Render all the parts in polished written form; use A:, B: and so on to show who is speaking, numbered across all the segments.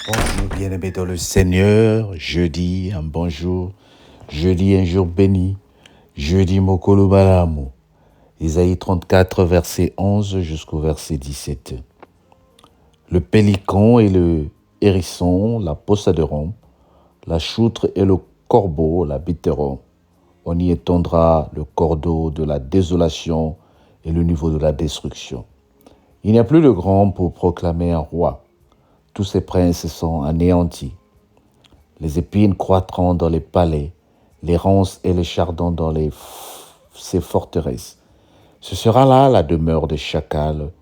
A: Bonjour bien-aimés dans le Seigneur, jeudi, un bon jour, jeudi, un jour béni, jeudi Mokolo Balamu. Isaïe 34, verset 11 jusqu'au verset 17. Le pélican et le hérisson la posséderont, la choutre et le corbeau l'habiteront. On y étendra le cordeau de la désolation et le niveau de la destruction. Il n'y a plus de grand pour proclamer un roi. Tous ses princes sont anéantis. Les épines croîtront dans les palais, les ronces et les chardons dans ses forteresses. Ce sera là la demeure des chacals,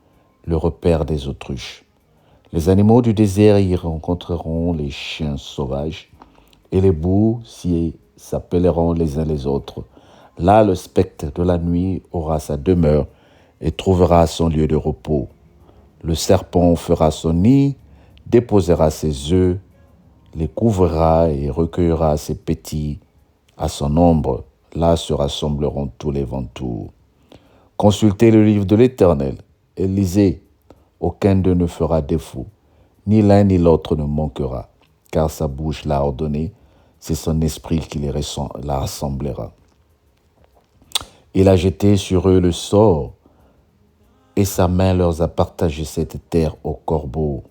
A: le repère des autruches. Les animaux du désert y rencontreront les chiens sauvages, et les boucs s'y s'appelleront les uns les autres. Là, le spectre de la nuit aura sa demeure et trouvera son lieu de repos. Le serpent fera son nid, déposera ses œufs, les couvrira et recueillera ses petits à son ombre. Là se rassembleront tous les vautours. Consultez le livre de l'Éternel et lisez. Aucun d'eux ne fera défaut, ni l'un ni l'autre ne manquera, car sa bouche l'a ordonné, c'est son esprit qui la rassemblera. Il a jeté sur eux le sort, et sa main leur a partagé cette terre aux corbeaux.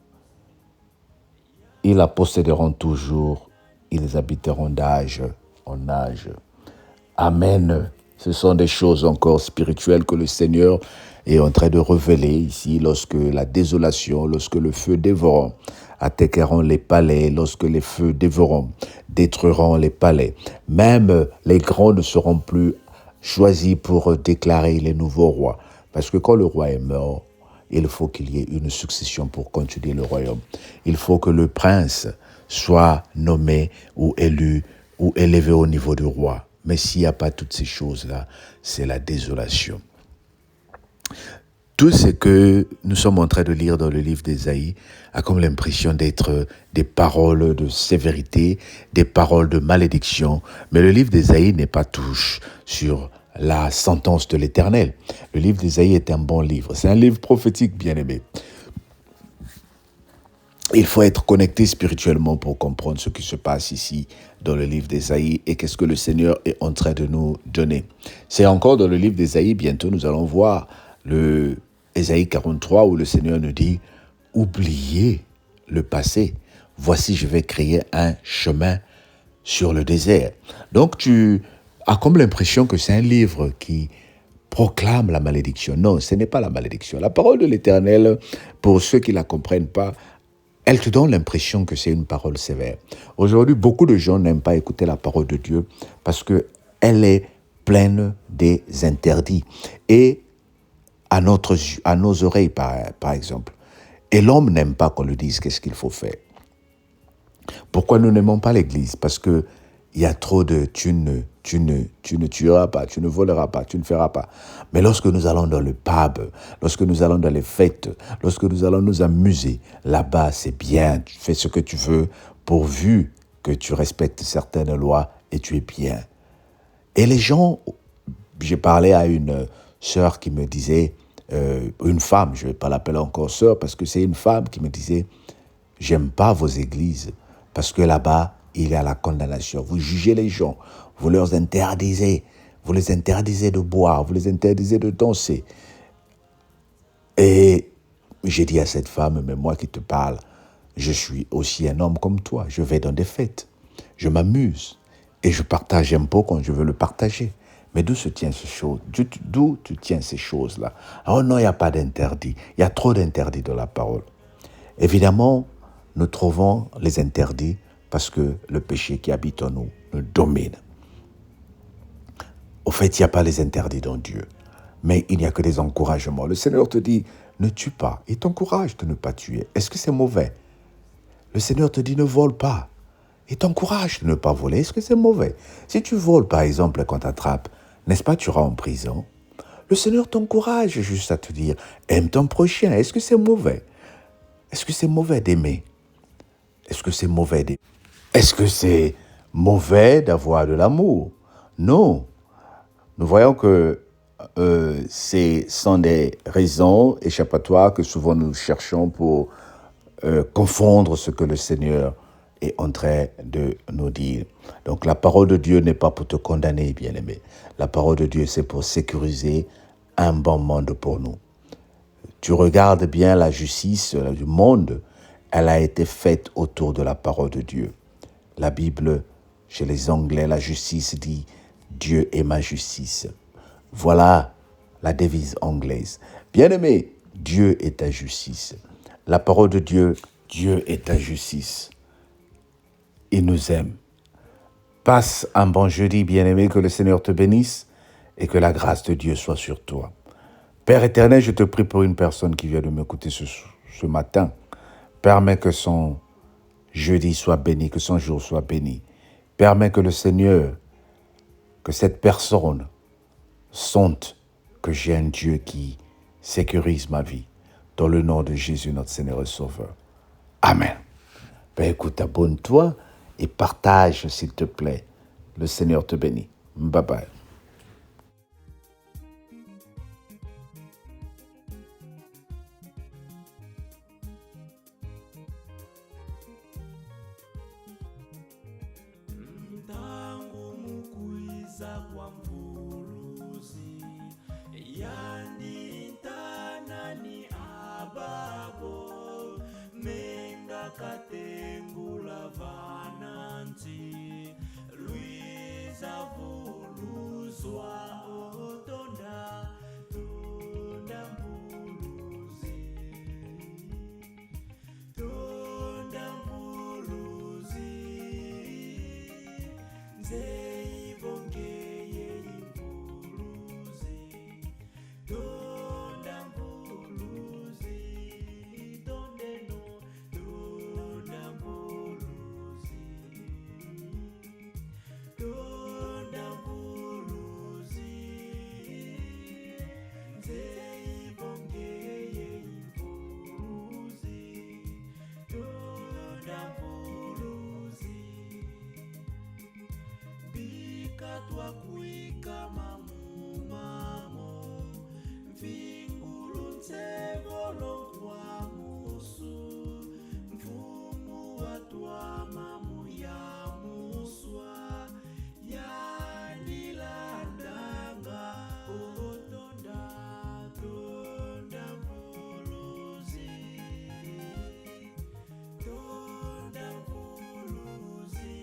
A: Ils la posséderont toujours, ils habiteront d'âge en âge. Amen. Ce sont des choses encore spirituelles que le Seigneur est en train de révéler ici lorsque la désolation, lorsque le feu dévorant attaqueront les palais, lorsque les feux dévorants détruiront les palais. Même les grands ne seront plus choisis pour déclarer les nouveaux rois. Parce que quand le roi est mort, il faut qu'il y ait une succession pour continuer le royaume. Il faut que le prince soit nommé ou élu ou élevé au niveau du roi. Mais s'il n'y a pas toutes ces choses-là, c'est la désolation. Tout ce que nous sommes en train de lire dans le livre d'Ésaïe a comme l'impression d'être des paroles de sévérité, des paroles de malédiction. Mais le livre d'Ésaïe n'est pas touche sur la sentence de l'Éternel. Le livre d'Ésaïe est un bon livre. C'est un livre prophétique, bien-aimé. Il faut être connecté spirituellement pour comprendre ce qui se passe ici dans le livre d'Ésaïe et qu'est-ce que le Seigneur est en train de nous donner. C'est encore dans le livre d'Ésaïe, bientôt nous allons voir le Ésaïe 43 où le Seigneur nous dit « Oubliez le passé, voici je vais créer un chemin sur le désert ». Donc tu as comme l'impression que c'est un livre qui proclame la malédiction. Non, ce n'est pas la malédiction. La parole de l'Éternel, pour ceux qui ne la comprennent pas, elle te donne l'impression que c'est une parole sévère. Aujourd'hui, beaucoup de gens n'aiment pas écouter la parole de Dieu parce qu'elle est pleine des interdits. Et à nos oreilles, par exemple. Et l'homme n'aime pas qu'on lui dise qu'est-ce qu'il faut faire. Pourquoi nous n'aimons pas l'Église? Parce qu'il y a trop de tu ne tueras pas, tu ne voleras pas, tu ne feras pas. Mais lorsque nous allons dans le pub, lorsque nous allons dans les fêtes, lorsque nous allons nous amuser, là-bas c'est bien, tu fais ce que tu veux pourvu que tu respectes certaines lois et tu es bien. Et les gens, j'ai parlé à une sœur qui me disait, une femme, je ne vais pas l'appeler encore sœur parce que c'est une femme qui me disait, j'aime pas vos églises parce que là-bas, il y a la condamnation. Vous jugez les gens, vous les interdisez de boire, vous les interdisez de danser. Et j'ai dit à cette femme, mais moi qui te parle, je suis aussi un homme comme toi. Je vais dans des fêtes, je m'amuse et je partage un peu quand je veux le partager. Mais d'où se tient ces choses? D'où tu tiens ces choses-là? Oh non, il n'y a pas d'interdit. Il y a trop d'interdits dans la parole. Évidemment, nous trouvons les interdits parce que le péché qui habite en nous nous domine. Au fait, il n'y a pas les interdits dans Dieu, mais il n'y a que des encouragements. Le Seigneur te dit, ne tue pas. Il t'encourage de ne pas tuer. Est-ce que c'est mauvais? Le Seigneur te dit, ne vole pas. Il t'encourage de ne pas voler. Est-ce que c'est mauvais? Si tu voles, par exemple, quand t'attrape, n'est-ce pas, tu iras en prison. Le Seigneur t'encourage juste à te dire, aime ton prochain. Est-ce que c'est mauvais? Est-ce que c'est mauvais d'aimer? Est-ce que c'est mauvais d'aimer? Est-ce que c'est mauvais d'avoir de l'amour? Non. Nous voyons que ce sont des raisons échappatoires que souvent nous cherchons pour confondre ce que le Seigneur est en train de nous dire. Donc la parole de Dieu n'est pas pour te condamner, bien-aimé. La parole de Dieu, c'est pour sécuriser un bon monde pour nous. Tu regardes bien la justice du monde, elle a été faite autour de la parole de Dieu. La Bible, chez les Anglais, la justice dit « Dieu est ma justice ». Voilà la devise anglaise. Bien-aimé, Dieu est ta justice. La parole de Dieu, Dieu est ta justice. Il nous aime. Passe un bon jeudi, bien-aimé, que le Seigneur te bénisse et que la grâce de Dieu soit sur toi. Père éternel, je te prie pour une personne qui vient de m'écouter ce matin. Permets que son jeudi soit béni, que son jour soit béni. Permets que le Seigneur, que cette personne sente que j'ai un Dieu qui sécurise ma vie. Dans le nom de Jésus, notre Seigneur et Sauveur. Amen. Ben écoute, abonne-toi et partage, s'il te plaît. Le Seigneur te bénit. Bye bye.
B: Kwa mvuluzi yandintana ni ababo menga katengula vananzi luiza vuluzwa otonda tonda mvuluzi tonda mvuluzi nze twakuika mamumamo mvingulunzevolo kwa musu mfumu watwa mamu ya muswa yandilandanga otonda tonda mvuluzi tonda mvuluzi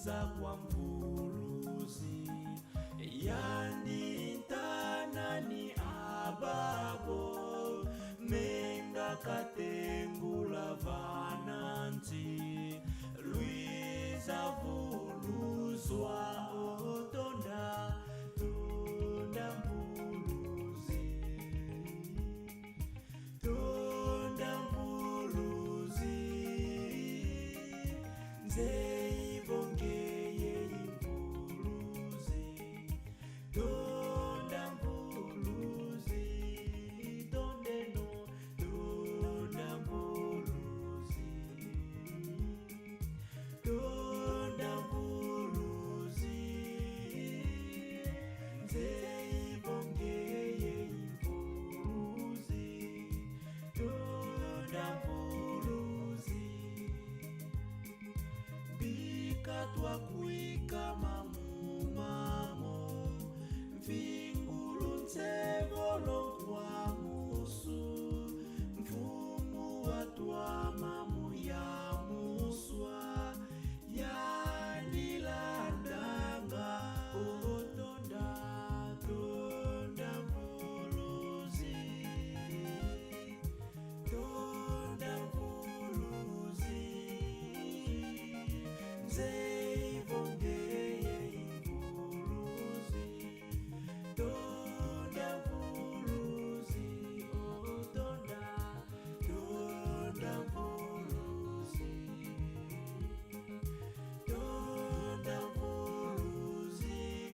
B: Luisa kwa mvuluzi yanditanani ababo menga katengula vananzi Luisa